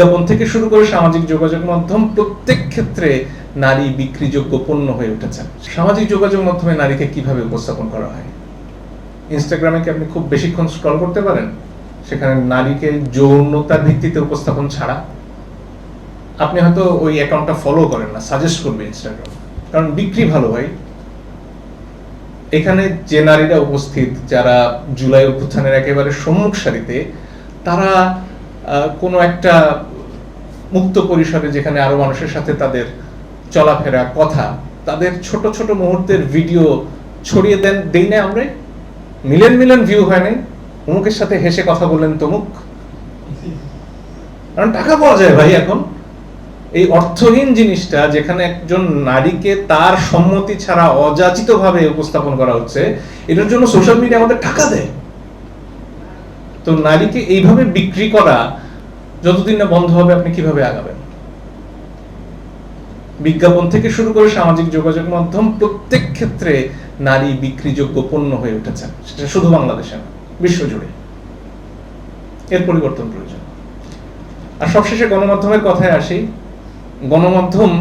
বিজ্ঞাপন থেকে শুরু করে সামাজিক যোগাযোগ মাধ্যম প্রত্যেক ক্ষেত্রে নারী বিক্রিযোগ্য পণ্য হয়ে উঠেছে। সামাজিক যোগাযোগ মাধ্যমে নারীকে কিভাবে উপস্থাপন করা হয়? ইনস্টাগ্রামে কি আপনি খুব বেশিক্ষণ স্ক্রল করতে পারেন? সেখানে নারীকে যৌনতার ভিত্তিতে উপস্থাপন ছাড়া আপনি হয়তো ওই অ্যাকাউন্টটা ফলো করেন না, সাজেস্ট করবে ইনস্টাগ্রাম, কারণ বিক্রি ভালো হয়। এখানে যে নারীরা উপস্থিত, যারা জুলাই অভ্যুত্থানের একেবারে সম্মুখ সারিতে, তারা কোনো একটা মুক্ত পরিসরে, যেখানে আরো মানুষের সাথে তাদের চলাফেরা, কথা, তাদের ছোট ছোট মুহূর্তের ভিডিও ছড়িয়ে দেই না আমরা? মিলিয়ন মিলিয়ন ভিউ হয় নাই? অমুকের সাথে হেসে কথা বললেন তমুক, কারণ টাকা পাওয়া যায় ভাই এখন। এই অর্থহীন জিনিসটা, যেখানে একজন নারীকে তার সম্মতি ছাড়া অযাচিত ভাবে উপস্থাপন করা হচ্ছে, এটার জন্য সোশ্যাল মিডিয়া আমাদের টাকা দেয়। তো নারীকে এইভাবে বিক্রি করা যতদিন না বন্ধ হবে, আপনি কিভাবে আগাবেন? বিজ্ঞাপন থেকে শুরু করে সামাজিক যোগাযোগ মাধ্যম প্রত্যেক ক্ষেত্রে নারী বিক্রিযোগ্য পণ্য হয়ে উঠেছে। সেটা শুধু বাংলাদেশে না, বিশ্বজুড়ে। এর পরিবর্তন প্রয়োজন। আর সবশেষে গণমাধ্যমের কথায় আসি। গণমাধ্যম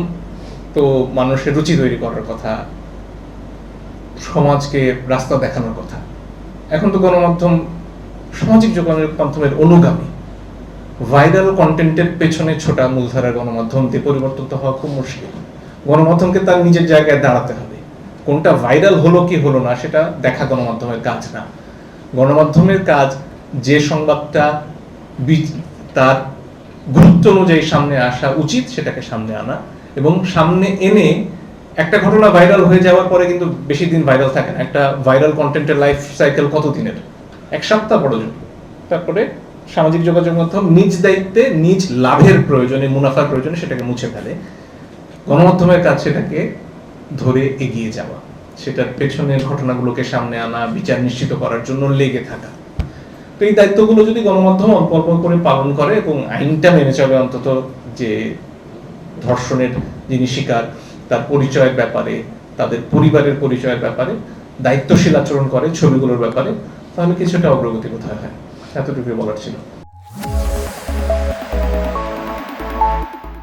তো মানুষের রুচি তৈরি করার কথা, সমাজকে রাস্তা দেখানোর কথা। এখন তো গণমাধ্যম সামাজিক যোগাযোগ মাধ্যমের অনুগামী। ভাইরাল কন্টেন্টের পেছনে ছোটা মূলধারার গণমাধ্যম দিয়ে পরিবর্তন তো হওয়া খুব মুশকিল। গণমাধ্যমকে তার নিজের জায়গায় দাঁড়াতে হবে। কোনটা ভাইরাল হলো কি হলো না সেটা দেখা গণমাধ্যমের কাজ না। গণমাধ্যমের কাজ যে সংবাদটা তার গুরুত্ব অনুযায়ী সামনে আসা উচিত, সেটাকে সামনে আনা, এবং সামনে এনে একটা ঘটনা ভাইরাল হয়ে যাওয়ার পরে কিন্তু বেশি দিন ভাইরাল থাকে না। একটা ভাইরাল কন্টেন্টের লাইফ সাইকেল কত দিনের? এক সপ্তাহ পর্যন্ত। তারপরে সামাজিক যোগাযোগ মাধ্যম নিজ দায়িত্বে, নিজ লাভের প্রয়োজনে, মুনাফার প্রয়োজনে সেটাকে মুছে ফেলে। গণমাধ্যমের কাজ সেটাকে ধরে এগিয়ে যাওয়া, সেটার পেছনের ঘটনাগুলোকে সামনে আনা, বিচার নিশ্চিত করার জন্য লেগে থাকা। তো এই দায়িত্বগুলো যদি গণমাধ্যম অল্প অল্প করে পালন করে এবং আইনটা মেনে চলে, অন্তত যে ধর্ষণের যিনি শিকার, তার পরিচয়ের ব্যাপারে, তাদের পরিবারের পরিচয়ের ব্যাপারে দায়িত্বশীল আচরণ করে ছবিগুলোর ব্যাপারে, তাহলে কিছুটা অগ্রগতি কোথায় হয়। এতটুকু বলার ছিল।